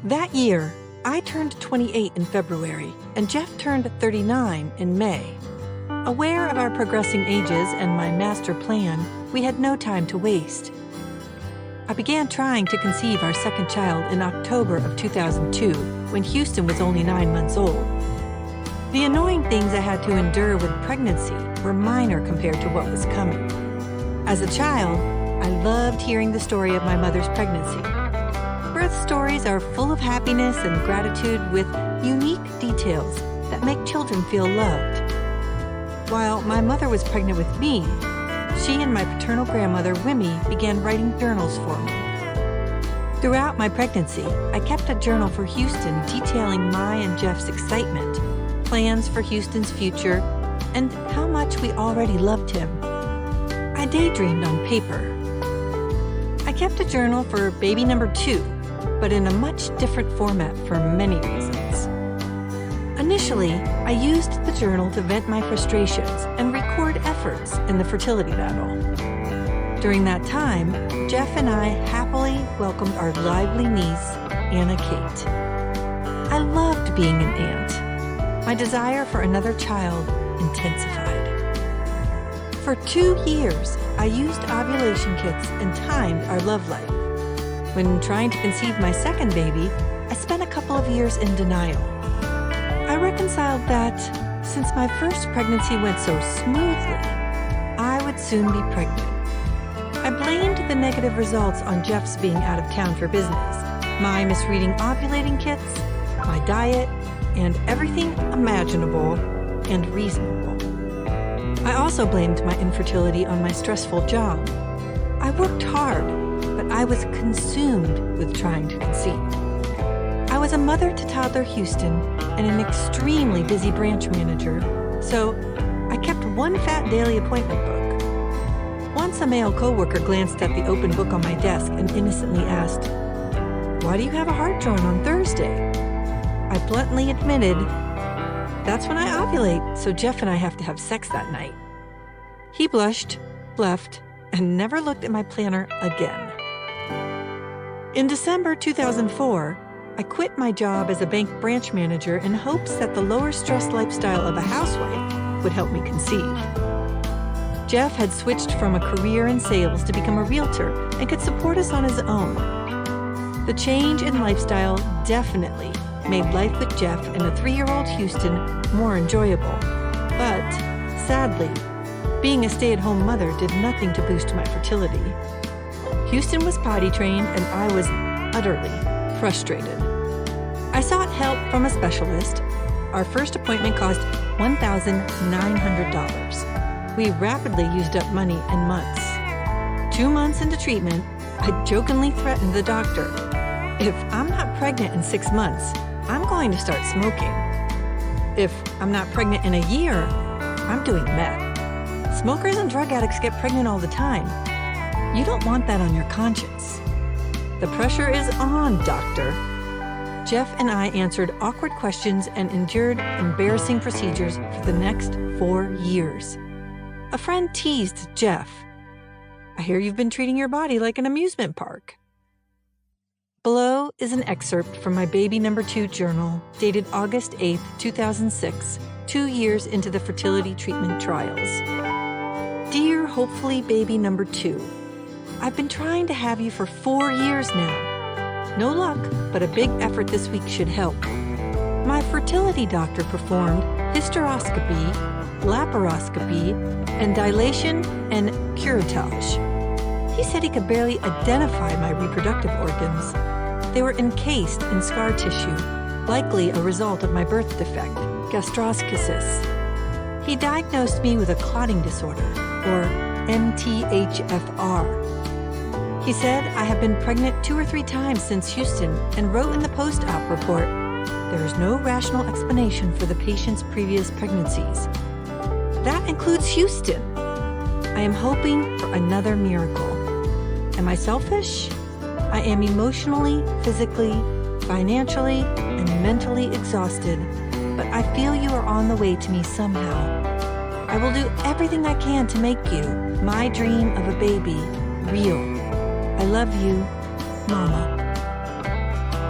That year, I turned 28 in February, and Jeff turned 39 in May. Aware of our progressing ages and my master plan, we had no time to waste. I began trying to conceive our second child in October of 2002, when Houston was only 9 months old. The annoying things I had to endure with pregnancy were minor compared to what was coming. As a child, I loved hearing the story of my mother's pregnancy. Birth stories are full of happiness and gratitude with unique details that make children feel loved. While my mother was pregnant with me, she and my paternal grandmother, Wimmy, began writing journals for me. Throughout my pregnancy, I kept a journal for Houston detailing my and Jeff's excitement, plans for Houston's future, and how much we already loved him. I daydreamed on paper. I kept a journal for baby number 2, but in a much different format for many reasons. Initially, I used the journal to vent my frustrations and record efforts in the fertility battle. During that time, Jeff and I happily welcomed our lively niece, Anna Kate. I loved being an aunt. My desire for another child intensified. For 2 years, I used ovulation kits and timed our love life. When trying to conceive my second baby, I spent a couple of years in denial. I reconciled that, since my first pregnancy went so smoothly, I would soon be pregnant. I blamed the negative results on Jeff's being out of town for business, my misreading ovulating kits, my diet, and everything imaginable and reasonable. I also blamed my infertility on my stressful job. I worked hard, but I was consumed with trying to conceive. I was a mother to toddler Houston and an extremely busy branch manager, so I kept one fat daily appointment book. Once a male coworker glanced at the open book on my desk and innocently asked, "Why do you have a heart drawn on Thursday?" I bluntly admitted, "That's when I ovulate, so Jeff and I have to have sex that night." He blushed, left, and never looked at my planner again. In December 2004, I quit my job as a bank branch manager in hopes that the lower stress lifestyle of a housewife would help me conceive. Jeff had switched from a career in sales to become a realtor and could support us on his own. The change in lifestyle definitely made life with Jeff and a 3-year-old Houston more enjoyable. But, sadly, being a stay-at-home mother did nothing to boost my fertility. Houston was potty trained and I was utterly frustrated. I sought help from a specialist. Our first appointment cost $1,900. We rapidly used up money in months. 2 months into treatment, I jokingly threatened the doctor, "If I'm not pregnant in 6 months, I'm going to start smoking. If I'm not pregnant in a year, I'm doing meth. Smokers and drug addicts get pregnant all the time. You don't want that on your conscience." "The pressure is on, doctor." Jeff and I answered awkward questions and endured embarrassing procedures for the next 4 years. A friend teased Jeff, "I hear you've been treating your body like an amusement park." Below is an excerpt from my baby number 2 journal, dated August 8, 2006, 2 years into the fertility treatment trials. Dear hopefully baby number 2, I've been trying to have you for 4 years now. No luck, but a big effort this week should help. My fertility doctor performed hysteroscopy, laparoscopy, and dilation and curettage. He said he could barely identify my reproductive organs. They were encased in scar tissue, likely a result of my birth defect, gastroschisis. He diagnosed me with a clotting disorder, or MTHFR. He said I have been pregnant 2 or 3 times since Houston and wrote in the post-op report, "There is no rational explanation for the patient's previous pregnancies." That includes Houston. I am hoping for another miracle. Am I selfish? I am emotionally, physically, financially, and mentally exhausted, but I feel you are on the way to me somehow. I will do everything I can to make you, my dream of a baby, real. I love you, Mama.